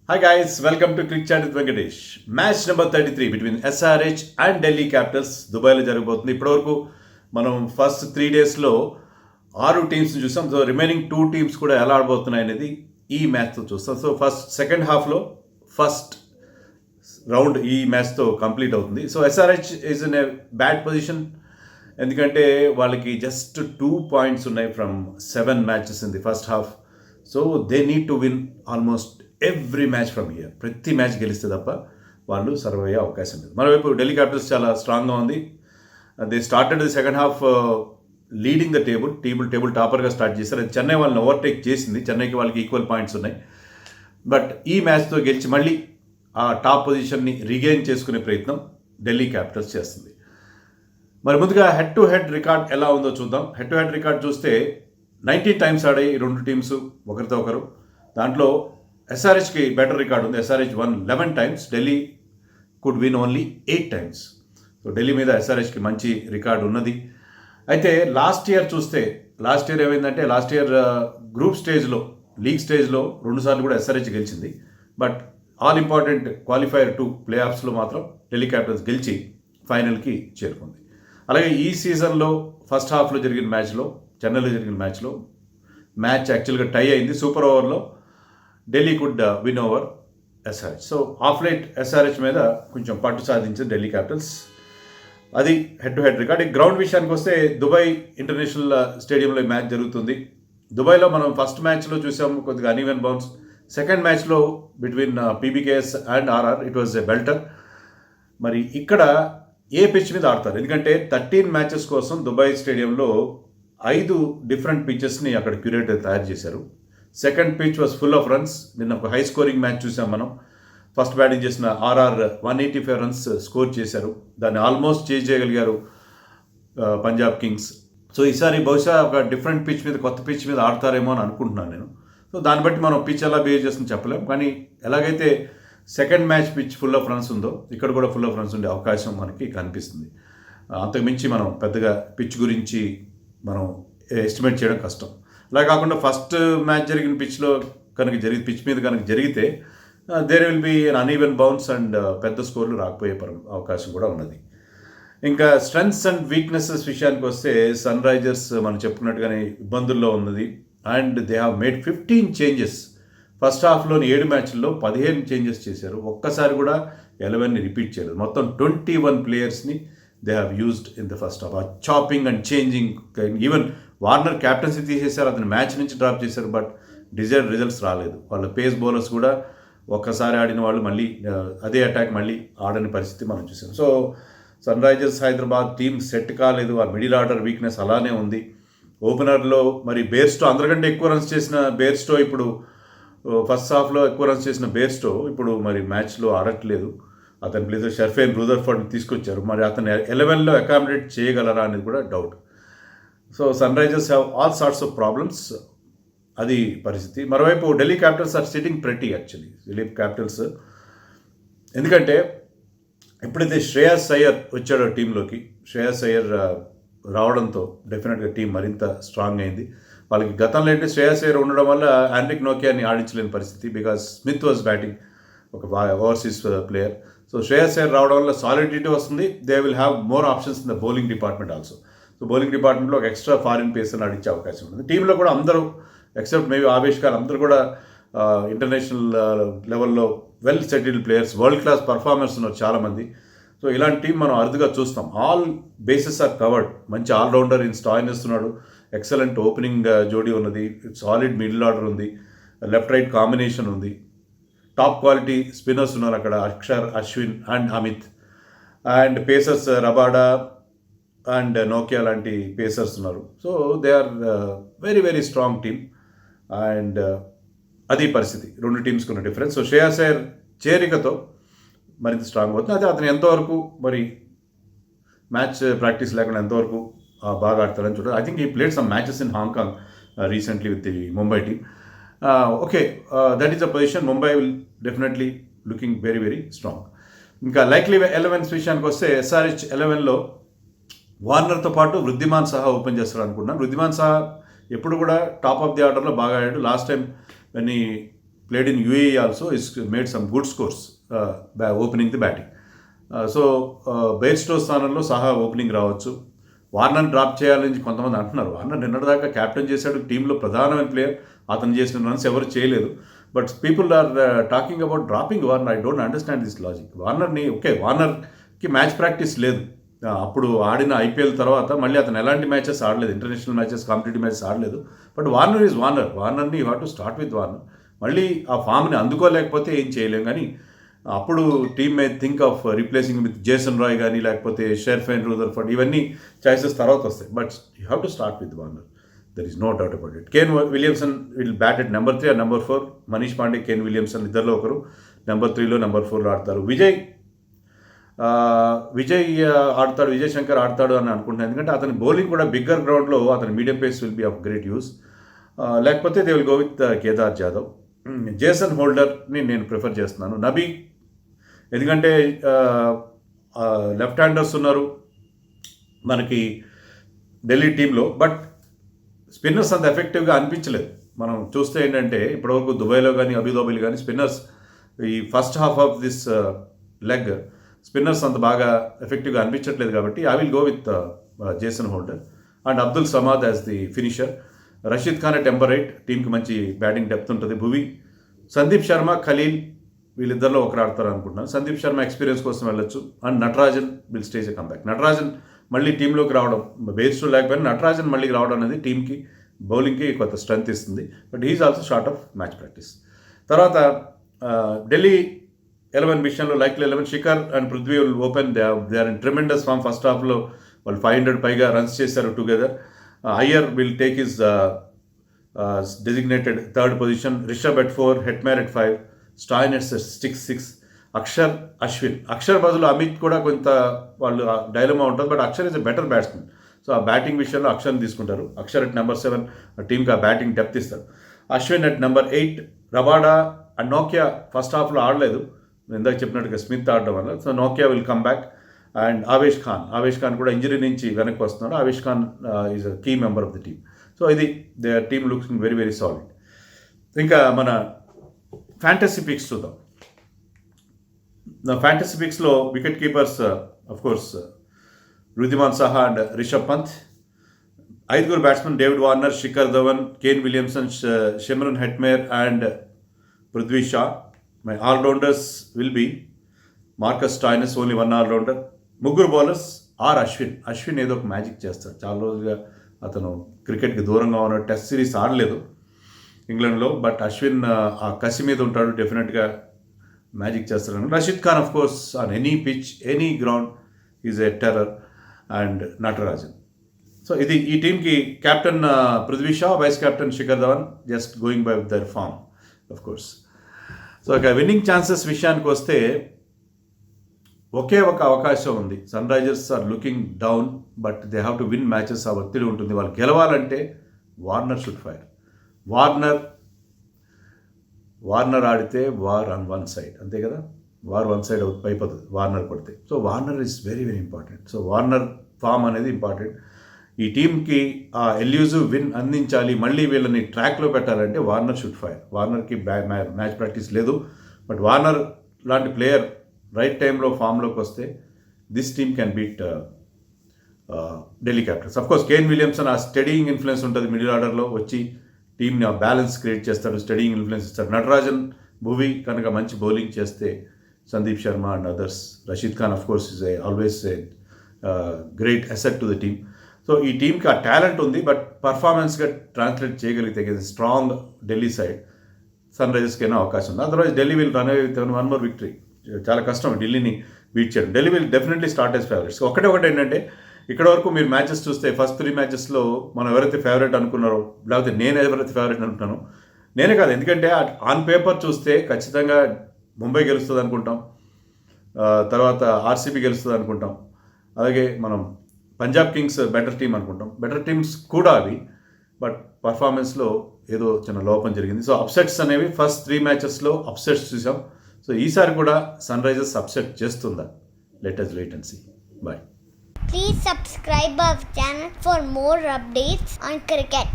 Hi guys, welcome to Cricket Chat with Venkatesh. Match number 33 between SRH and Delhi Capitals దుబాయ్లో జరగబోతుంది. ఇప్పటివరకు మనం first 3 డేస్లో 6 టీమ్స్ని చూసాం. సో రిమైనింగ్ 2 టీమ్స్ కూడా ఎలా ఆడబోతున్నాయి అనేది ఈ మ్యాచ్తో చూస్తాం. సో సెకండ్ హాఫ్లో ఫస్ట్ రౌండ్ ఈ మ్యాచ్తో కంప్లీట్ అవుతుంది. So SRH is in a bad position, ఎందుకంటే వాళ్ళకి జస్ట్ 2 పాయింట్స్ ఉన్నాయి from 7 matches in the first half. So they need to win almost every match from here. ప్రతి మ్యాచ్ గెలిస్తే తప్ప వాళ్ళు సర్వ్ అయ్యే అవకాశం లేదు. మరోవైపు ఢిల్లీ క్యాపిటల్స్ చాలా స్ట్రాంగ్గా ఉంది. They started the second half leading the table టాపర్గా స్టార్ట్ చేశారు. అది చెన్నై వాళ్ళని ఓవర్టేక్ చేసింది. చెన్నైకి వాళ్ళకి ఈక్వల్ పాయింట్స్ ఉన్నాయి. బట్ ఈ మ్యాచ్తో గెలిచి మళ్ళీ ఆ టాప్ పొజిషన్ని రిగైన్ చేసుకునే ప్రయత్నం ఢిల్లీ క్యాపిటల్స్ చేస్తుంది. మరి ముందుగా హెడ్ టు హెడ్ రికార్డ్ ఎలా ఉందో చూద్దాం. హెడ్ టు హెడ్ రికార్డ్ చూస్తే 19 టైమ్స్ ఆడాయి రెండు టీమ్స్ ఒకరితో ఒకరు. దాంట్లో SRHకి బెటర్ రికార్డ్ ఉంది. SRH won 11 times, Delhi could win only 8 times. So Delhi మీద SRHకి మంచి రికార్డు ఉన్నది. అయితే లాస్ట్ ఇయర్ ఏమైందంటే లాస్ట్ ఇయర్ గ్రూప్ స్టేజ్లో లీగ్ స్టేజ్లో 2 సార్లు కూడా SRH గెలిచింది. But all important qualifier two play ఆఫ్స్లో మాత్రం ఢిల్లీ క్యాపిటల్స్ గెలిచి ఫైనల్కి చేరుకుంది. అలాగే ఈ సీజన్లో ఫస్ట్ హాఫ్లో జరిగిన మ్యాచ్లో, చెన్నైలో జరిగిన మ్యాచ్ యాక్చువల్గా టై అయింది. సూపర్ ఓవర్లో Delhi could win over SRH. So of light SRH మీద కొంచెం పట్టు సాధించింది ఢిల్లీ క్యాపిటల్స్. అది head to head record. Ground విషయానికి వస్తే దుబాయ్ ఇంటర్నేషనల్ స్టేడియంలో ఈ మ్యాచ్ జరుగుతుంది. దుబాయ్లో మనం ఫస్ట్ మ్యాచ్లో చూసాము కొద్దిగా అన్ఈవెన్ బౌన్స్. సెకండ్ మ్యాచ్లో between PBKS and RR it was a బెల్టర్. మరి ఇక్కడ ఏ పిచ్ మీద ఆడతారు? ఎందుకంటే 13 మ్యాచెస్ కోసం దుబాయ్ స్టేడియంలో 5 డిఫరెంట్ పిచెస్ని అక్కడ క్యూరేటర్ తయారు చేశారు. Second pitch was full of runs. నిన్న ఒక హై స్కోరింగ్ మ్యాచ్ చూసాం మనం. ఫస్ట్ బ్యాటింగ్ చేసిన RR 185 రన్స్ స్కోర్ చేశారు. దాన్ని ఆల్మోస్ట్ చేయగలిగారు పంజాబ్ కింగ్స్. సో ఈసారి బహుశా ఒక డిఫరెంట్ పిచ్ మీద, కొత్త పిచ్ మీద ఆడతారేమో అని అనుకుంటున్నాను నేను. సో దాన్ని బట్టి మనం పిచ్ ఎలా బిహేవ్ చేస్తుందో చెప్పలేం. కానీ ఎలాగైతే second match pitch full of runs ఉందో, ఇక్కడ కూడా ఫుల్ ఆఫ్ రన్స్ ఉండే అవకాశం మనకి కనిపిస్తుంది. అంతకుమించి మనం పెద్దగా పిచ్ గురించి మనం ఎస్టిమేట్ చేయడం కష్టం. అలా కాకుండా ఫస్ట్ మ్యాచ్ జరిగిన పిచ్ మీద కనుక జరిగితే there will be an uneven bounce and పెద్ద స్కోర్లు రాకపోయే అవకాశం కూడా ఉన్నది. ఇంకా స్ట్రెంగ్త్స్ అండ్ వీక్నెసెస్ విషయానికి వస్తే సన్ రైజర్స్ మనం చెప్పుకున్నట్టుగానే ఇబ్బందుల్లో ఉన్నది. And they have made 15 changes. First హాఫ్లోని 7 మ్యాచ్ల్లో 15 చేంజెస్ చేశారు. ఒక్కసారి కూడా 11ని రిపీట్ చేయలేదు. మొత్తం 21 ప్లేయర్స్ని they have used in the first half. Chopping and changing, even Warner captaincy తీసేశారు, అతను మ్యాచ్ నుంచి డ్రాప్ చేశారు. బట్ డిజైర్డ్ రిజల్ట్స్ రాలేదు. వాళ్ళ పేస్ బౌలర్స్ కూడా ఒక్కసారి ఆడిన వాళ్ళు మళ్ళీ అదే అటాక్ మళ్ళీ ఆడని పరిస్థితి మనం చూసాం. So Sunrisers Hyderabad team set కాలేదు. ఆ మిడిల్ ఆర్డర్ వీక్నెస్ అలానే ఉంది. ఓపెనర్లో మరి బేర్స్టో అందరికంటే ఎక్కువ రన్స్ చేసిన బేర్స్టో ఇప్పుడు ఫస్ట్ హాఫ్లో ఎక్కువ రన్స్ చేసిన బేర్స్టో ఇప్పుడు మరి మ్యాచ్లో ఆడట్లేదు. అతని ప్లేస్ షర్ఫేన్ రూదర్ఫర్డ్ని తీసుకొచ్చారు. మరి అతను 11లో అకామిడేట్ చేయగలరా అనేది కూడా doubt. So Sunrisers have all sorts of problems. అది పరిస్థితి. మరోవైపు Delhi capitals are sitting pretty actually. Delhi capitals ఎందుకంటే ఎప్పుడైతే శ్రేయస్ అయ్యర్ వచ్చాడో టీంలోకి, శ్రేయస్ అయ్యర్ రావడంతో డెఫినెట్గా టీం మరింత స్ట్రాంగ్ అయింది. వాళ్ళకి గతంలో ఏంటి శ్రేయస్ అయ్యర్ ఉండడం వల్ల ఆండ్రిక్ నోకియాని ఆడించలేని పరిస్థితి. బికాస్ స్మిత్ వాజ్ బ్యాటింగ్, ఒక overseas player. So Shreyas Iyer రావడం వల్ల సాలిడిటీ వస్తుంది. They will have more options in the bowling department also. So bowling డిపార్ట్మెంట్లో ఒక ఎక్స్ట్రా ఫారిన్ పేసర్ని ఆడించే అవకాశం ఉంటుంది. టీంలో కూడా అందరూ ఎక్సెప్ట్ మేబీ ఆవేష్ ఖాన్ అందరూ కూడా ఇంటర్నేషనల్ లెవెల్లో well settled players, world class performers ఉన్నారు చాలామంది. సో ఇలాంటి టీం మనం అరుదుగా చూస్తాం. All bases are covered. మంచి ఆల్రౌండర్ ఇన్ స్టాయినస్ ఉన్నాడు, ఎక్సలెంట్ ఓపెనింగ్ జోడీ ఉన్నది, సాలిడ్ మిడిల్ ఆర్డర్ ఉంది, లెఫ్ట్ రైట్ కాంబినేషన్ ఉంది, టాప్ క్వాలిటీ స్పిన్నర్స్ ఉన్నారు అక్కడ, Axar, Ashwin and Amit. And pacers Rabada and నోకియా లాంటి పేసర్స్ ఉన్నారు. So they are very very strong team. And అది పరిస్థితి రెండు టీమ్స్కి ఉన్న డిఫరెన్స్. సో శ్రేయస్ అయ్యర్ చేరికతో మరింత స్ట్రాంగ్ అవుతుంది. అదే అతను ఎంతవరకు మరి మ్యాచ్ ప్రాక్టీస్ లేకుండా ఎంతవరకు బాగా ఆడతారని చూడాలి. ఐ థింక్ ఈ played some matches in Hong Kong recently with the Mumbai team. Okay, that is the position. Mumbai will definitely looking very very strong. ఇంకా లైక్లీ 11 విషయానికి వస్తే SRH 11లో వార్నర్తో పాటు వృద్ధిమాన్ సహా ఓపెన్ చేస్తారు అనుకుంటున్నాను. వృద్ధిమాన్ సహా ఎప్పుడు కూడా టాప్ ఆఫ్ ది ఆర్డర్లో బాగా ఆడాడు. లాస్ట్ టైం వెన్ ఈ played in UAE also, is made some good scores by opening the batting. So Bairstow స్థానంలో సాహా ఓపెనింగ్ రావచ్చు. వార్నర్ డ్రాప్ చేయాలని కొంతమంది అంటున్నారు. వార్నర్ నిన్నటిదాకా క్యాప్టెన్ చేశాడు, టీంలో ప్రధానమైన ప్లేయర్, అతను చేసిన రన్స్ ఎవరు చేయలేదు. But people are talking about dropping Warner. I don't understand this logic. వార్నర్కి మ్యాచ్ ప్రాక్టీస్ లేదు. అప్పుడు ఆడిన ఐపీఎల్ తర్వాత మళ్ళీ అతను ఎలాంటి మ్యాచెస్ ఆడలేదు, ఇంటర్నేషనల్ మ్యాచెస్, కాంపిటేటివ్ మ్యాచెస్ ఆడలేదు. బట్ వార్నర్ ఈజ్ వార్నర్ని you have to start with Warner. మళ్ళీ ఆ ఫామ్ని అందుకోలేకపోతే ఏం చేయలేం. కానీ అప్పుడు team may think of replacing with Jason Roy కానీ లేకపోతే షెర్ఫెన్ రూదర్ఫర్డ్, ఇవన్నీ చాయిసెస్ తర్వాత వస్తాయి. But you have to start with Warner. There is no doubt about it. Kane Williamson will bat at number 3 or number 4. Manish Pandey, Kane Williamson ఇద్దరిలో ఒకరు number 3లో number 4లో ఆడతారు. విజయ్ ఆడతాడు, విజయ్ శంకర్ ఆడతాడు అని అనుకుంటున్నాను. ఎందుకంటే అతని బౌలింగ్ కూడా బిగ్గర్ గ్రౌండ్లో అతని medium pace will be of great use. లేకపోతే they will go with Kedar Jadhav. Jason హోల్డర్ని నేను ప్రిఫర్ చేస్తున్నాను. నబీ, ఎందుకంటే లెఫ్ట్ హ్యాండర్స్ ఉన్నారు మనకి ఢిల్లీ టీంలో, బట్ స్పిన్నర్స్ అంత ఎఫెక్టివ్గా అనిపించలేదు. మనం చూస్తే ఏంటంటే ఇప్పటివరకు దుబాయ్లో కానీ అబుదాబీలో కానీ స్పిన్నర్స్ ఈ first half of this leg spinners అంత బాగా ఎఫెక్టివ్గా అనిపించట్లేదు. కాబట్టి I will go with Jason Holder and Abdul Samad as the finisher. Rashid Khan at number 8, టీంకి మంచి బ్యాటింగ్ డెప్త్ ఉంటుంది. భువి, సందీప్ శర్మ, ఖలీల్ వీళ్ళిద్దరిలో ఒకరు ఆడతారు అనుకుంటున్నాను. సందీప్ శర్మ ఎక్స్పీరియన్స్ కోసం వెళ్ళొచ్చు. And Natarajan will stage a comeback. Natarajan మళ్ళీ టీంలోకి రావడం, బేస్లో లేకపోయినా నటరాజన్ మళ్ళీ రావడం అనేది టీంకి బౌలింగ్కి కొంత స్ట్రెంత్ ఇస్తుంది. But he's also short of match practice. తర్వాత ఢిల్లీ 11 విషయంలో like 11 Shikhar and Prithvi will open. They are in tremendous form. First హాఫ్లో వాళ్ళు 500 పైగా రన్స్ చేశారు together. Iyer will take his designated third position. Rishabh at 4, Hetmyer at 5, Stoinis at 6. Axar, Ashwin. Axar బదులు అమిత్ కూడా కొంత వాళ్ళు డైలమా ఉంటుంది. But Axar is a better batsmen. So ఆ బ్యాటింగ్ విషయంలో అక్షర్ని తీసుకుంటారు. అక్షర్ at నెంబర్ 7 టీంకి ఆ బ్యాటింగ్ డెప్త్ ఇస్తారు. Ashwin at number 8. Rabada and నోకియా ఫస్ట్ హాఫ్లో ఆడలేదు, ఇందాక చెప్పినట్టుగా స్మిత్ ఆడడం వల్ల. సో నోకియా will come back. And Avesh Khan కూడా ఇంజరీ నుంచి వెనక్కి వస్తున్నాడు. Avesh Khan is a key member of the team. So ఇది the team looking very very solid. ఇంకా మన ఫ్యాంటసీ పిక్స్ చూద్దాం. ఫ్యాంటసీ పిక్స్లో wicket keepers of course Wriddhiman Saha and Rishabh Pant. 5 batsmen David Warner, Shikhar Dhawan, Kane Williamson, Shimron Hetmyer and Prithvi Shaw. My allrounders will be Marcus Stoinis, only 1 allrounder. 3 bowlers are Ashwin ఏదో ఒక magic చేస్తాడు. చాలా రోజులుగా అతను క్రికెట్కి దూరంగా ఉన్నాడు, టెస్ట్ సిరీస్ ఆడలేదు ఇంగ్లాండ్లో. బట్ అశ్విన్ ఆ కసి మీద ఉంటాడు, డెఫినెట్గా మ్యాజిక్ చేస్తాడు. Rashid Khan of course on any pitch, any ground is a terror. And Natarajan. So ఇది ఈ టీంకి captain Prithvi Shaw, vice captain Shikhar Dhawan, just going by with their form of course. So ఇక విన్నింగ్ ఛాన్సెస్ విషయానికి వస్తే ఒకే ఒక అవకాశం ఉంది. Sunrisers are looking down, but they have to win matches. ఆ ఒత్తిడి ఉంటుంది. వాళ్ళు గెలవాలంటే వార్నర్ షుడ్ ఫైర్. వార్నర్ ఆడితే వార్ ఆన్ వన్ సైడ్, అంతే కదా. వార్ వన్ సైడ్ అయిపోతుంది వార్నర్ కొడితే. So Warner is very very important. So Warner form అనేది ఇంపార్టెంట్. ఈ టీంకి ఆ ఎల్యూజివ్ విన్ అందించాలి, మళ్ళీ వీళ్ళని ట్రాక్లో పెట్టాలంటే వార్నర్ షుడ్ ఫైర్. వార్నర్కి మ్యాచ్ ప్రాక్టీస్ లేదు, బట్ వార్నర్ లాంటి ప్లేయర్ రైట్ టైంలో ఫామ్లోకి వస్తే this team can beat Delhi capitals. Of course Kane Williamson ఆ స్టడీయింగ్ ఇన్ఫ్లుయెన్స్ ఉంటుంది, మిడిల్ ఆర్డర్లో వచ్చి టీమ్ని ఆ బ్యాలెన్స్ క్రియేట్ చేస్తాడు, స్టడీయింగ్ ఇన్ఫ్లుయెన్స్ ఇస్తాడు. నటరాజన్, భువి కనుక మంచి బౌలింగ్ చేస్తే, Sandeep Sharma and others, Rashid Khan of course is always a great asset to the team. So ఈ టీంకి ఆ టాలెంట్ ఉంది, బట్ పర్ఫార్మెన్స్గా ట్రాన్స్లేట్ చేయగలిగితే స్ట్రాంగ్ ఢిల్లీ సైడ్ సన్ రైజర్స్కి అయినా అవకాశం ఉంది. Otherwise Delhi will run away with 1 more victory. చాలా కష్టం ఢిల్లీని బీట్ చేయడం. Delhi will definitely start as favourites. ఒకటి ఏంటంటే ఇక్కడ వరకు మీరు మ్యాచెస్ చూస్తే ఫస్ట్ 3 మ్యాచెస్లో మనం ఎవరైతే ఫేవరెట్ అనుకున్నారో, లేకపోతే నేను ఎవరైతే ఫేవరెట్ అనుకుంటానో, నేనే కాదు. ఎందుకంటే ఆన్ పేపర్ చూస్తే ఖచ్చితంగా ముంబై గెలుస్తుంది అనుకుంటాం, తర్వాత ఆర్సీబీ గెలుస్తుంది అనుకుంటాం, అలాగే మనం పంజాబ్ కింగ్స్ బెటర్ టీం అనుకుంటాం. బెటర్ టీమ్స్ కూడా అవి, బట్ పర్ఫార్మెన్స్లో ఏదో చిన్న లోపం జరిగింది. సో అప్సెట్స్ అనేవి ఫస్ట్ 3 మ్యాచెస్లో అప్సెట్స్ చూసాం. సో ఈసారి కూడా సన్ రైజర్స్ అప్సెట్ చేస్తుందా? Let us wait and see. Bye. Please subscribe our channel for more updates on cricket.